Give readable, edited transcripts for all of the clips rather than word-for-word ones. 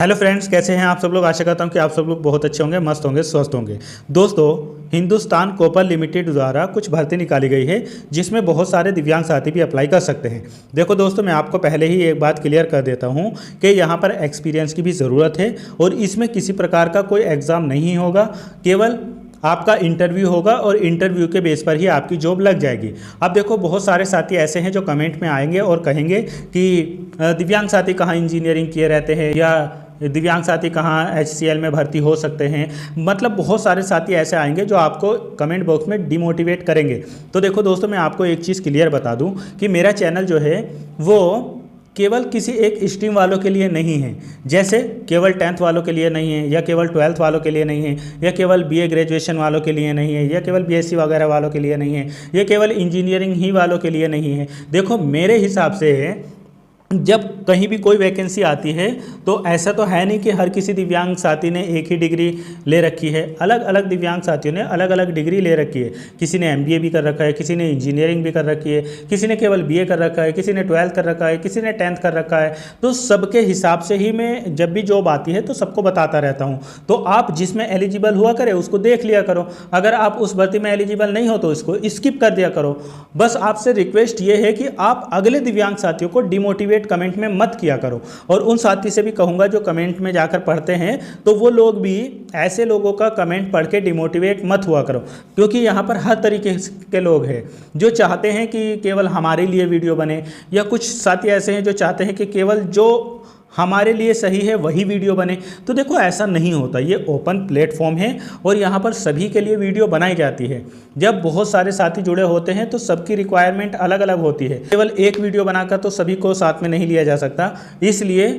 Hello friends, कैसे हैं आप सब लोग। आशा करता हूं कि आप सब लोग बहुत अच्छे होंगे, मस्त होंगे, स्वस्थ होंगे। दोस्तों, हिंदुस्तान कॉपर लिमिटेड द्वारा कुछ भर्ती निकाली गई है जिसमें बहुत सारे दिव्यांग साथी भी अप्लाई कर सकते हैं। देखो दोस्तों, मैं आपको पहले ही एक बात क्लियर कर देता हूं कि यहाँ पर एक्सपीरियंस की भी ज़रूरत है और इसमें किसी प्रकार का कोई एग्ज़ाम नहीं होगा, केवल आपका इंटरव्यू होगा और इंटरव्यू के बेस पर ही आपकी जॉब लग जाएगी। अब देखो, बहुत सारे साथी ऐसे हैं जो कमेंट में आएंगे और कहेंगे कि दिव्यांग साथी कहाँ इंजीनियरिंग किए रहते हैं या दिव्यांग साथी कहाँ HCL में भर्ती हो सकते हैं। मतलब बहुत सारे साथी ऐसे आएंगे जो आपको कमेंट बॉक्स में डिमोटिवेट करेंगे। तो देखो दोस्तों, मैं आपको एक चीज़ क्लियर बता दूं कि मेरा चैनल जो है वो केवल किसी एक स्ट्रीम वालों के लिए नहीं है। जैसे केवल 10th वालों के लिए नहीं है, या केवल 12th वालों के लिए नहीं है, या केवल BA ग्रेजुएशन वालों के लिए नहीं है, या केवल BSc वगैरह वालों के लिए नहीं है, या केवल इंजीनियरिंग ही वालों के लिए नहीं है। देखो, मेरे हिसाब से जब कहीं भी कोई वैकेंसी आती है तो ऐसा तो है नहीं कि हर किसी दिव्यांग साथी ने एक ही डिग्री ले रखी है। अलग अलग दिव्यांग साथियों ने अलग अलग डिग्री ले रखी है। किसी ने MBA भी कर रखा है, किसी ने इंजीनियरिंग भी कर रखी है, किसी ने केवल BA कर रखा है, किसी ने 12th कर रखा है, किसी ने 10th कर रखा है। तो सबके हिसाब से ही मैं जब भी जॉब आती है तो सबको बताता रहता हूँ। तो आप जिसमें एलिजिबल हुआ करे उसको देख लिया करो। अगर आप उस भर्ती में एलिजिबल नहीं हो तो इसको स्किप कर दिया करो। बस आपसे रिक्वेस्ट ये है कि आप अगले दिव्यांग साथियों को डिमोटिवेट कमेंट में मत किया करो। और उन साथी से भी कहूंगा जो कमेंट में जाकर पढ़ते हैं, तो वो लोग भी ऐसे लोगों का कमेंट पढ़ के डिमोटिवेट मत हुआ करो, क्योंकि यहाँ पर हर तरीके के लोग हैं जो चाहते हैं कि केवल हमारे लिए वीडियो बने, या कुछ साथी ऐसे हैं जो चाहते हैं कि केवल जो हमारे लिए सही है वही वीडियो बने। तो देखो, ऐसा नहीं होता। ये ओपन प्लेटफॉर्म है और यहाँ पर सभी के लिए वीडियो बनाई जाती है। जब बहुत सारे साथी जुड़े होते हैं तो सबकी रिक्वायरमेंट अलग अलग होती है। केवल एक वीडियो बनाकर तो सभी को साथ में नहीं लिया जा सकता। इसलिए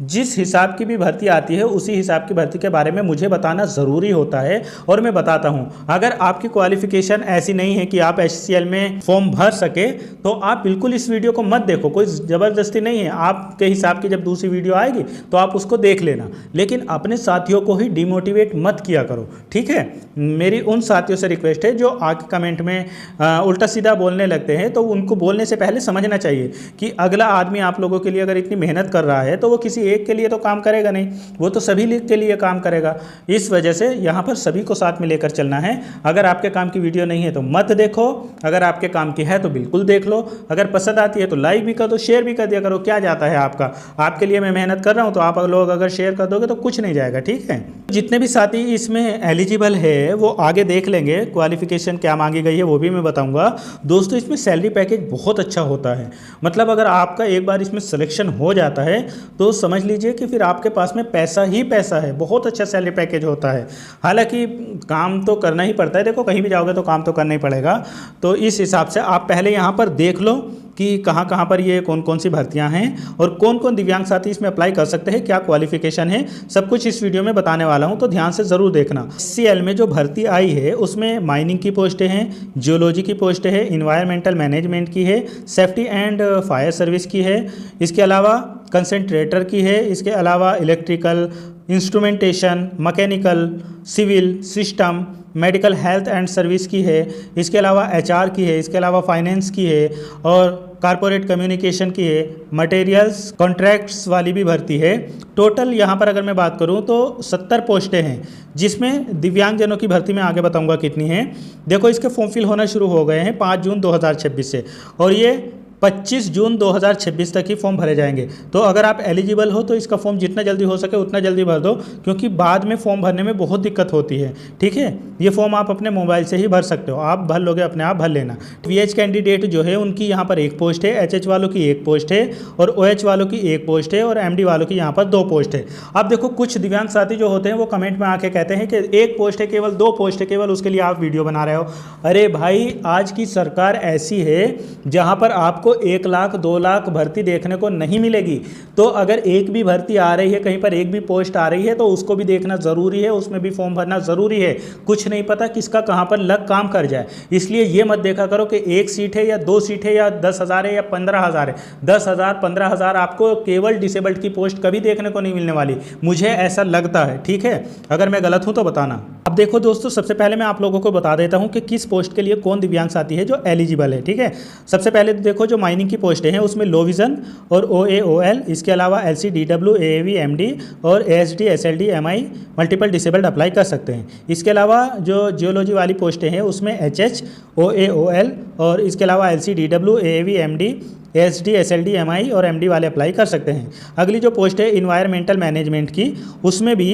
जिस हिसाब की भी भर्ती आती है उसी हिसाब की भर्ती के बारे में मुझे बताना ज़रूरी होता है और मैं बताता हूँ। अगर आपकी क्वालिफिकेशन ऐसी नहीं है कि आप HCL में फॉर्म भर सके तो आप बिल्कुल इस वीडियो को मत देखो। कोई ज़बरदस्ती नहीं है। आपके हिसाब की जब दूसरी वीडियो आएगी तो आप उसको देख लेना, लेकिन अपने साथियों को ही डिमोटिवेट मत किया करो, ठीक है। मेरी उन साथियों से रिक्वेस्ट है जो आके कमेंट में उल्टा सीधा बोलने लगते हैं, तो उनको बोलने से पहले समझना चाहिए कि अगला आदमी आप लोगों के लिए अगर इतनी मेहनत कर रहा है तो वो किसी एक के लिए तो काम करेगा नहीं, वो तो सभी के लिए काम करेगा। इस वजह से यहाँ पर सभी को साथ में लेकर चलना है। अगर आपके काम की वीडियो नहीं है तो मत देखो, अगर आपके काम की है तो बिल्कुल देख लो। अगर पसंद आती है तो लाइक भी कर दो, शेयर भी कर दिया करो। क्या जाता है आपका, आपके लिए मैं मेहनत कर रहा हूँ, तो आप लोग अगर शेयर कर दोगे तो कुछ नहीं जाएगा, ठीक है। जितने भी साथी इसमें एलिजिबल है वो आगे देख लेंगे। क्वालिफिकेशन क्या मांगी गई है वो भी मैं बताऊंगा। दोस्तों, इसमें सैलरी पैकेज बहुत अच्छा होता है। मतलब अगर आपका एक बार इसमें सिलेक्शन हो जाता है तो समझ लीजिए कि फिर आपके पास में पैसा ही पैसा है। बहुत अच्छा सैलरी पैकेज होता है। हालांकि काम तो करना ही पड़ता है। देखो, कहीं भी जाओगे तो काम तो करना ही पड़ेगा। तो इस हिसाब से आप पहले यहाँ पर देख लो कि कहाँ कहाँ पर ये कौन कौन सी भर्तियाँ हैं और कौन कौन दिव्यांग साथी इसमें अप्लाई कर सकते हैं, क्या क्वालिफिकेशन है, सब कुछ इस वीडियो में बताने वाला हूँ। तो ध्यान से ज़रूर देखना। HCL में जो भर्ती आई है उसमें माइनिंग की पोस्टें हैं, जियोलॉजी की पोस्टें हैं, इन्वायरमेंटल मैनेजमेंट की है, सेफ्टी एंड फायर सर्विस की है, इसके अलावा कंसंट्रेटर की है, इसके अलावा electrical, instrumentation, mechanical, civil, system, medical health and service की है, इसके अलावा HR की है, इसके अलावा फाइनेंस की है और कॉरपोरेट कम्युनिकेशन की है, मटेरियल्स कॉन्ट्रैक्ट्स वाली भी भर्ती है। टोटल यहाँ पर अगर मैं बात करूँ तो 70 पोस्टें हैं, जिसमें दिव्यांगजनों की भर्ती में आगे बताऊँगा कितनी है। देखो, इसके फॉर्म फिल होना शुरू हो गए हैं 5 जून 2026 से और ये 25 जून 2026 तक ही फॉर्म भरे जाएंगे। तो अगर आप एलिजिबल हो तो इसका फॉर्म जितना जल्दी हो सके उतना जल्दी भर दो, क्योंकि बाद में फॉर्म भरने में बहुत दिक्कत होती है, ठीक है। ये फॉर्म आप अपने मोबाइल से ही भर सकते हो, आप भर लोगे, अपने आप भर लेना। VH कैंडिडेट जो है उनकी यहाँ पर 1 पोस्ट है, HH वालों की 1 पोस्ट है और OH वालों की 1 पोस्ट है और MD वालों की यहाँ पर 2 पोस्ट है। अब देखो, कुछ दिव्यांग साथी जो होते हैं वो कमेंट में आके कहते हैं कि 1 पोस्ट है, केवल 2 पोस्ट है, केवल उसके लिए आप वीडियो बना रहे हो। अरे भाई, आज की सरकार ऐसी है जहाँ पर आपको 1 लाख 2 लाख भर्ती देखने को नहीं मिलेगी। तो अगर एक भी भर्ती आ रही है, कहीं पर एक भी पोस्ट आ रही है, तो उसको भी देखना ज़रूरी है, उसमें भी फॉर्म भरना ज़रूरी है। कुछ नहीं पता किसका कहाँ पर लक काम कर जाए। इसलिए ये मत देखा करो कि 1 सीट है या 2 सीट है या 10,000 है या 15,000 है। 10,000 15,000 आपको केवल डिसेबल्ड की पोस्ट कभी देखने को नहीं मिलने वाली। मुझे ऐसा लगता है, ठीक है। अगर मैं गलत हूँ तो बताना। अब देखो दोस्तों, सबसे पहले मैं आप लोगों को बता देता हूं कि किस पोस्ट के लिए कौन दिव्यांग साथी है जो एलिजिबल है। ठीक है, सबसे पहले तो देखो, जो माइनिंग की पोस्टें हैं उसमें लो विजन और OAOL, इसके अलावा LCDW, AAV, MD और ASD, SLD, MI multiple disabled apply कर सकते हैं। इसके अलावा जो जियोलॉजी वाली पोस्टें हैं उसमें HH, OAOL और इसके अलावा LCDW, AAV, MD, ASD, SLD, MI और MD वाले अप्लाई कर सकते हैं। अगली जो पोस्ट है इन्वायरमेंटल मैनेजमेंट की, उसमें भी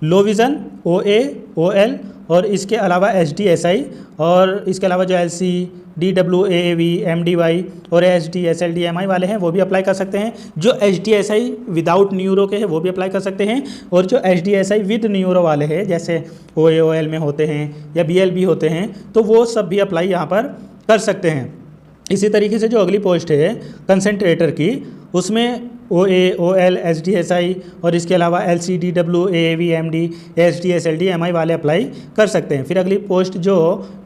लो विज़न, OAOL और इसके अलावा SDSI और इसके अलावा जो LCDW, AAV, MDY और ASD, SLD, MI वाले हैं वो भी अप्लाई कर सकते हैं। जो HDSI विदाउट न्यूरो के हैं वो भी अप्लाई कर सकते हैं, और जो HDSI विद न्यूरो वाले हैं जैसे OAOL में होते हैं या BLB होते हैं तो वो सब भी अप्लाई यहाँ पर कर सकते हैं। इसी तरीके से जो अगली पोस्ट है कंसंट्रेटर की, उसमें OAOL, SDSI और इसके अलावा LCDW, AAV, MD, ASD, SLD, MI वाले अप्लाई कर सकते हैं। फिर अगली पोस्ट जो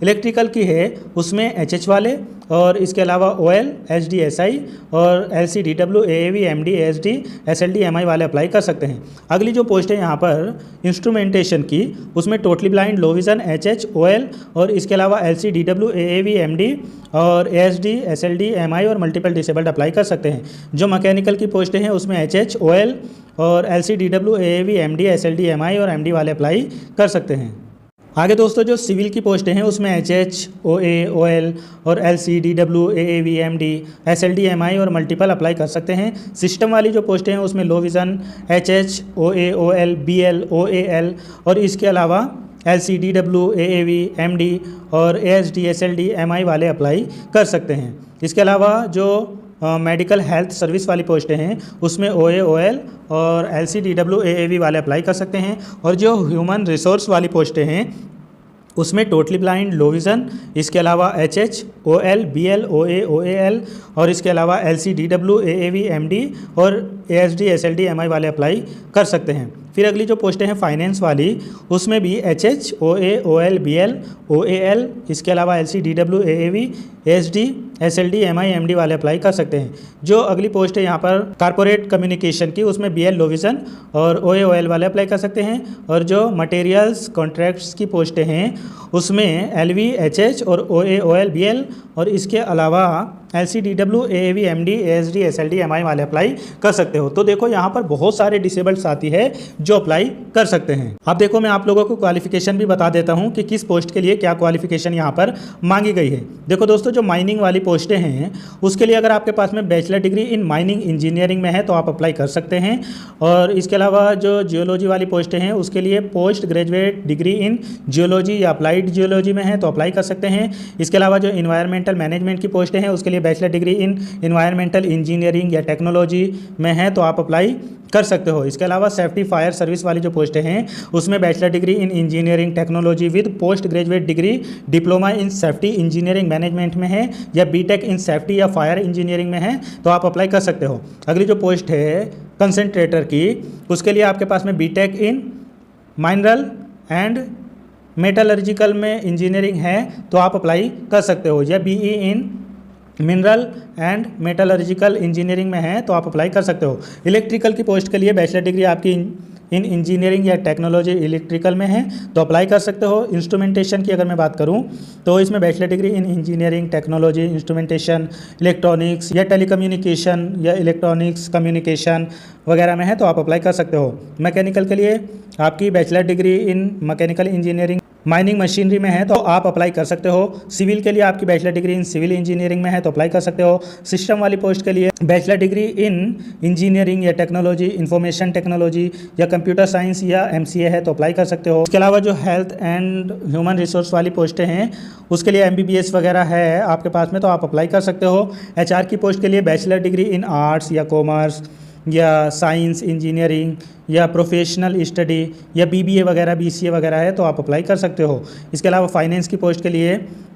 इलेक्ट्रिकल की है उसमें HH वाले और इसके अलावा OL, SDSI और LCDW, AAV, MD, ASD, SLD, MI वाले अप्लाई कर सकते हैं। अगली जो पोस्ट है यहाँ पर इंस्ट्रूमेंटेशन की, उसमें टोटली ब्लाइंड, लो विज़न, HH, OL और इसके अलावा LCDW, AAV, MD और ASD, SLD, MI और मल्टीपल डिसेबल्ड अप्लाई कर सकते हैं। जो मैकेनिकल की पोस्टें हैं उसमें HH, OL और LCDW, AAV, MD, SLD, MI और MD वाले अप्लाई कर सकते हैं। आगे दोस्तों, जो सिविल की पोस्टें हैं उसमें HH, OAOL और LCDW, AAV, MD, SLD, MI और मल्टीपल अप्लाई कर सकते हैं। सिस्टम वाली जो पोस्टें हैं उसमें लो vision, HH, OAOL, BL, OAL और इसके अलावा LCDW, AAV, MD और ASD, SLD, MI वाले अप्लाई कर सकते हैं। इसके अलावा जो मेडिकल हेल्थ सर्विस वाली पोस्टें हैं उसमें OAOL और LCDW, AAV वाले अप्लाई कर सकते हैं। और जो ह्यूमन रिसोर्स वाली पोस्टें हैं उसमें टोटली ब्लाइंड, लो विज़न, इसके अलावा HH, OL, BL, OAOL और इसके अलावा LCDW, AAV, MD और ASD, SLD, MI वाले अप्लाई कर सकते हैं। फिर अगली जो पोस्टें हैं फाइनेंस वाली, उसमें भी HH, OAOL, BL, OAL, इसके अलावा LCDW, AAV, ASD, SLD, MI, MD वाले अप्लाई कर सकते हैं। जो अगली पोस्ट है यहाँ पर कारपोरेट कम्युनिकेशन की, उसमें BL, लो विज़न और OAOL वाले अप्लाई कर सकते हैं। और जो मटेरियल्स कॉन्ट्रैक्ट्स की पोस्टें हैं उसमें LV, HH और OAOL, BL और इसके अलावा LCDW, AAV, MD, ASD, SLD, MI वाले अप्लाई कर सकते हो। तो देखो यहाँ पर बहुत सारे डिसेबल्ड साथी है जो अप्लाई कर सकते हैं। अब देखो, मैं आप लोगों को क्वालिफिकेशन भी बता देता हूँ कि किस पोस्ट के लिए क्या क्वालिफिकेशन यहाँ पर मांगी गई है। देखो दोस्तों, जो माइनिंग वाली पोस्टें हैं उसके लिए अगर आपके पास में bachelor degree in mining engineering में है तो आप अप्लाई कर सकते हैं। और इसके अलावा जो जियोलॉजी वाली पोस्टें हैं उसके लिए post graduate degree in geology या अप्लाइड जियोलॉजी में है तो अप्लाई कर सकते हैं। इसके अलावा जो इन्वायरमेंटल मैनेजमेंट की पोस्टें हैं उसके लिए bachelor degree in environmental engineering या टेक्नोलॉजी में है तो आप अप्लाई कर सकते हो। इसके अलावा सेफ्टी फायर सर्विस वाली जो पोस्टें हैं उसमें bachelor degree in engineering technology with post graduate degree diploma in safety engineering management में है या बीटेक इन सेफ्टी या फायर इंजीनियरिंग में है तो आप अप्लाई कर सकते हो। अगली जो पोस्ट है कंसंट्रेटर की, उसके लिए आपके पास में बीटेक इन माइनरल एंड मेटलर्जिकल में इंजीनियरिंग है तो आप अप्लाई कर सकते हो, या BE in mineral and metallurgical engineering में है तो आप अप्लाई कर सकते हो। इलेक्ट्रिकल की पोस्ट के लिए बैचलर डिग्री आपकी इन इंजीनियरिंग या टेक्नोलॉजी इलेक्ट्रिकल में है तो अप्लाई कर सकते हो। इंस्ट्रूमेंटेशन की अगर मैं बात करूं तो इसमें बैचलर डिग्री इन इंजीनियरिंग टेक्नोलॉजी इंस्ट्रूमेंटेशन इलेक्ट्रॉनिक्स या टेलीकम्युनिकेशन या इलेक्ट्रॉनिक्स कम्युनिकेशन वगैरह में है तो आप अप्लाई कर सकते हो। मैकेनिकल के लिए आपकी बैचलर डिग्री इन मैकेनिकल इंजीनियरिंग माइनिंग मशीनरी में है तो आप अप्लाई कर सकते हो। सिविल के लिए आपकी bachelor degree in civil engineering में है तो अप्लाई कर सकते हो। सिस्टम वाली पोस्ट के लिए बैचलर डिग्री इन इंजीनियरिंग या टेक्नोलॉजी इंफॉर्मेशन टेक्नोलॉजी या कंप्यूटर साइंस या MCA है तो अप्लाई कर सकते हो। इसके अलावा जो हेल्थ एंड ह्यूमन रिसोर्स वाली पोस्टें हैं उसके लिए MBBS वगैरह है आपके पास में तो आप अप्लाई कर सकते हो। HR की पोस्ट के लिए बैचलर डिग्री इन आर्ट्स या कॉमर्स या साइंस इंजीनियरिंग या प्रोफेशनल स्टडी या BBA वगैरह BCA वगैरह है तो आप अप्लाई कर सकते हो। इसके अलावा फाइनेंस की पोस्ट के लिए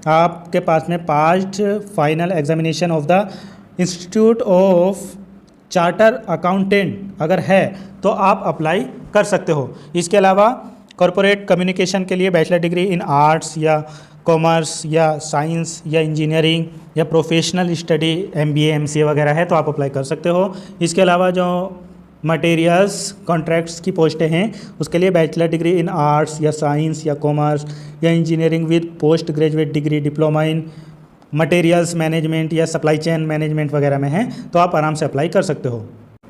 आपके पास में past final examination of the institute of charter accountant अगर है तो आप अप्लाई कर सकते हो। इसके अलावा कॉरपोरेट कम्युनिकेशन के लिए बैचलर डिग्री इन आर्ट्स या कॉमर्स या साइंस या इंजीनियरिंग या प्रोफेशनल स्टडी MBA MCA वगैरह है तो आप अप्लाई कर सकते हो। इसके अलावा जो मटेरियल्स कॉन्ट्रैक्ट्स की पोस्टें हैं, उसके लिए बैचलर डिग्री इन आर्ट्स या साइंस या कॉमर्स या engineering with post graduate degree, diploma in materials management या सप्लाई चेन मैनेजमेंट वगैरह में है, तो आप आराम से अप्लाई कर सकते हो।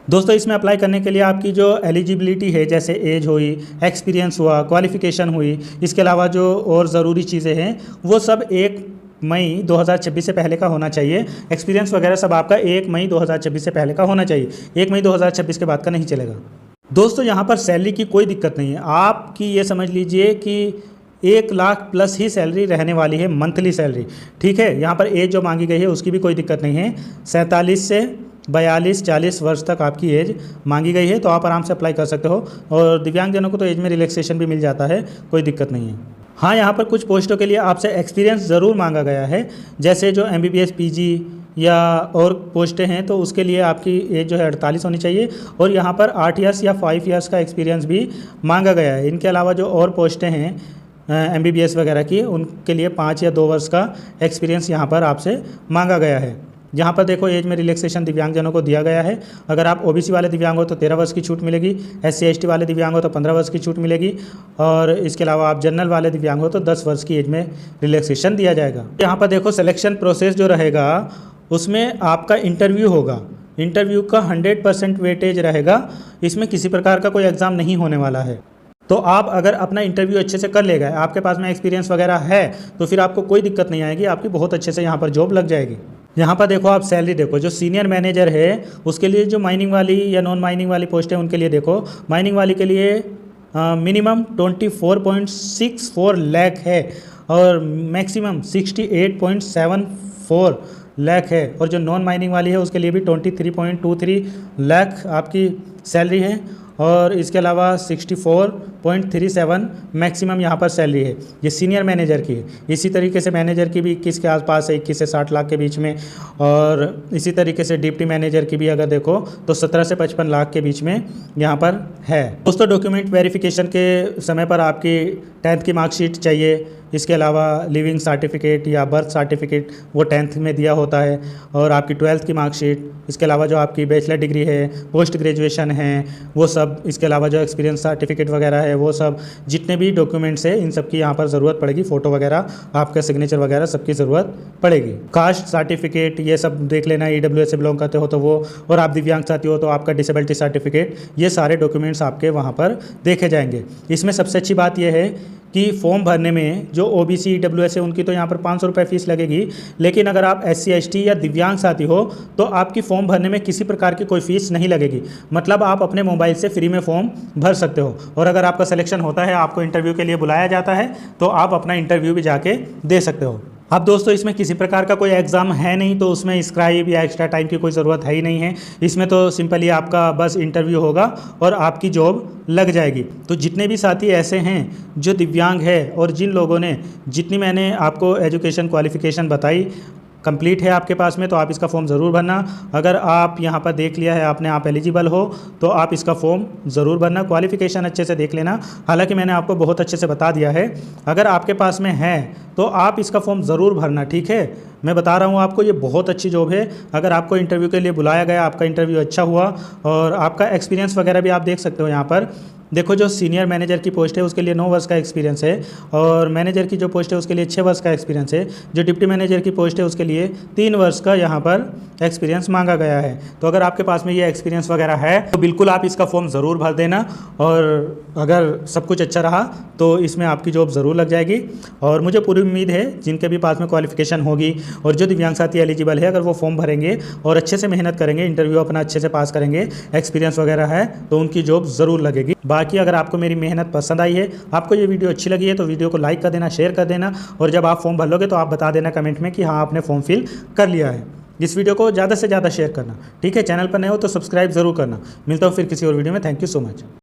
दोस्तों इसमें अप्लाई करने के लिए आपकी जो एलिजिबिलिटी है, जैसे एज हुई, एक्सपीरियंस हुआ, क्वालिफ़िकेशन हुई, इसके अलावा जो और ज़रूरी चीज़ें हैं वो सब 1 मई 2026 से पहले का होना चाहिए। एक्सपीरियंस वगैरह सब आपका 1 मई 2026 से पहले का होना चाहिए, 1 मई 2026 के बाद का नहीं चलेगा। दोस्तों यहाँ पर सैलरी की कोई दिक्कत नहीं है, आपकी ये समझ लीजिए कि 1 लाख प्लस ही सैलरी रहने वाली है, मंथली सैलरी, ठीक है। यहाँ पर एज जो मांगी गई है उसकी भी कोई दिक्कत नहीं है, 47 से 42-40 वर्ष तक आपकी एज मांगी गई है, तो आप आराम से अप्लाई कर सकते हो। और दिव्यांगजनों को तो एज में रिलैक्सेशन भी मिल जाता है, कोई दिक्कत नहीं है। हाँ, यहाँ पर कुछ पोस्टों के लिए आपसे एक्सपीरियंस ज़रूर मांगा गया है, जैसे जो MBBS PG या और पोस्टें हैं तो उसके लिए आपकी एज जो है 48 होनी चाहिए, और यहाँ पर 8 ईयर्स या 5 ईयर्स का एक्सपीरियंस भी मांगा गया है। इनके अलावा जो और पोस्टें हैं MBBS वगैरह की, उनके लिए 5 या 2 वर्ष का एक्सपीरियंस यहाँ पर आपसे मांगा गया है। यहाँ पर देखो एज में रिलैक्सेशन दिव्यांगजनों को दिया गया है। अगर आप OBC वाले दिव्यांग हो तो 13 वर्ष की छूट मिलेगी, SC/ST वाले दिव्यांग हो तो 15 वर्ष की छूट मिलेगी, और इसके अलावा आप जनरल वाले दिव्यांग हो तो 10 वर्ष की एज में रिलैक्सेशन दिया जाएगा। यहाँ पर देखो सिलेक्शन प्रोसेस जो रहेगा उसमें आपका इंटरव्यू होगा, इंटरव्यू का 100% वेटेज रहेगा, इसमें किसी प्रकार का कोई एग्ज़ाम नहीं होने वाला है। तो आप अगर अपना इंटरव्यू अच्छे से कर ले गए, आपके पास में एक्सपीरियंस वगैरह है, तो फिर आपको कोई दिक्कत नहीं आएगी, आपकी बहुत अच्छे से यहाँ पर जॉब लग जाएगी। यहाँ पर देखो आप सैलरी देखो, जो सीनियर मैनेजर है उसके लिए जो माइनिंग वाली या नॉन माइनिंग वाली पोस्ट है उनके लिए देखो, माइनिंग वाली के लिए मिनिमम 24.64 लाख है और मैक्सिमम 68.74 लाख है, और जो नॉन माइनिंग वाली है उसके लिए भी 23.23 लाख आपकी सैलरी है, और इसके अलावा 64.37 मैक्सिमम यहाँ पर सैलरी है। ये सीनियर मैनेजर की है। इसी तरीके से मैनेजर की भी 21 के आसपास है, 21 से 60 लाख के बीच में, और इसी तरीके से डिप्टी मैनेजर की भी अगर देखो तो 17 से 55 लाख के बीच में यहाँ पर है। दोस्तों डॉक्यूमेंट वेरिफिकेशन के समय पर आपकी 10th की मार्कशीट चाहिए, इसके अलावा लिविंग सर्टिफिकेट या बर्थ सर्टिफिकेट वो 10th में दिया होता है, और आपकी 12th की मार्कशीट, इसके अलावा जो आपकी बैचलर डिग्री है, पोस्ट ग्रेजुएशन है वो सब, इसके अलावा जो एक्सपीरियंस सर्टिफिकेट वगैरह है वो सब, जितने भी डॉक्यूमेंट्स है इन सब की यहाँ पर ज़रूरत पड़ेगी। फ़ोटो वगैरह, आपका सिग्नेचर वगैरह सबकी ज़रूरत पड़ेगी। कास्ट सर्टिफिकेट ये सब देख लेना, EWS से बिलोंग करते हो तो वो, और आप दिव्यांग साथी हो तो आपका डिसेबिलिटी सर्टिफिकेट, ये सारे डॉक्यूमेंट्स आपके वहाँ पर देखे जाएंगे। इसमें सबसे अच्छी बात यह है कि फॉर्म भरने में जो OBC EWS है उनकी तो यहाँ पर 500 रुपये फ़ीस लगेगी, लेकिन अगर आप SC/ST या दिव्यांग साथी हो तो आपकी फॉर्म भरने में किसी प्रकार की कोई फ़ीस नहीं लगेगी, मतलब आप अपने मोबाइल से फ्री में फॉर्म भर सकते हो। और अगर आपका सिलेक्शन होता है, आपको इंटरव्यू के लिए बुलाया जाता है, तो आप अपना इंटरव्यू भी जाके दे सकते हो। अब दोस्तों इसमें किसी प्रकार का कोई एग्ज़ाम है नहीं, तो उसमें स्क्राइब या एक्स्ट्रा टाइम की कोई ज़रूरत है ही नहीं है। इसमें तो सिंपली आपका बस इंटरव्यू होगा और आपकी जॉब लग जाएगी। तो जितने भी साथी ऐसे हैं जो दिव्यांग है, और जिन लोगों ने, जितनी मैंने आपको एजुकेशन क्वालिफ़िकेशन बताई कंप्लीट है आपके पास में, तो आप इसका फॉर्म ज़रूर भरना। अगर आप यहाँ पर देख लिया है आपने, आप एलिजिबल हो, तो आप इसका फॉर्म ज़रूर भरना। क्वालिफ़िकेशन अच्छे से देख लेना, हालांकि मैंने आपको बहुत अच्छे से बता दिया है। अगर आपके पास में है तो आप इसका फॉर्म ज़रूर भरना, ठीक है। मैं बता रहा हूँ आपको, ये बहुत अच्छी जॉब है। अगर आपको इंटरव्यू के लिए बुलाया गया, आपका इंटरव्यू अच्छा हुआ, और आपका एक्सपीरियंस वगैरह भी आप देख सकते हो। यहाँ पर देखो जो सीनियर मैनेजर की पोस्ट है उसके लिए 9 वर्ष का एक्सपीरियंस है, और मैनेजर की जो पोस्ट है उसके लिए 6 वर्ष का एक्सपीरियंस है। जो डिप्टी मैनेजर की पोस्ट है उसके लिए 3 वर्ष का यहाँ पर एक्सपीरियंस मांगा गया है। तो अगर आपके पास में ये एक्सपीरियंस वगैरह है तो बिल्कुल आप इसका फॉर्म ज़रूर भर देना, और अगर सब कुछ अच्छा रहा तो इसमें आपकी जॉब ज़रूर लग जाएगी। और मुझे पूरी उम्मीद है जिनके भी पास में क्वालिफ़िकेशन होगी और जो दिव्यांग साथी एलिजिबल है, अगर वो फॉर्म भरेंगे और अच्छे से मेहनत करेंगे, इंटरव्यू अपना अच्छे से पास करेंगे, एक्सपीरियंस वगैरह है, तो उनकी जॉब ज़रूर लगेगी। बाकी अगर आपको मेरी मेहनत पसंद आई है, आपको ये वीडियो अच्छी लगी है, तो वीडियो को लाइक कर देना, शेयर कर देना, और जब आप फॉर्म भर लोगे तो आप बता देना कमेंट में कि हाँ आपने फॉर्म फिल कर लिया है। इस वीडियो को ज़्यादा से ज़्यादा शेयर करना, ठीक है। चैनल पर नए हो तो सब्सक्राइब ज़रूर करना। मिलता हूँ फिर किसी और वीडियो में। Thank you so much.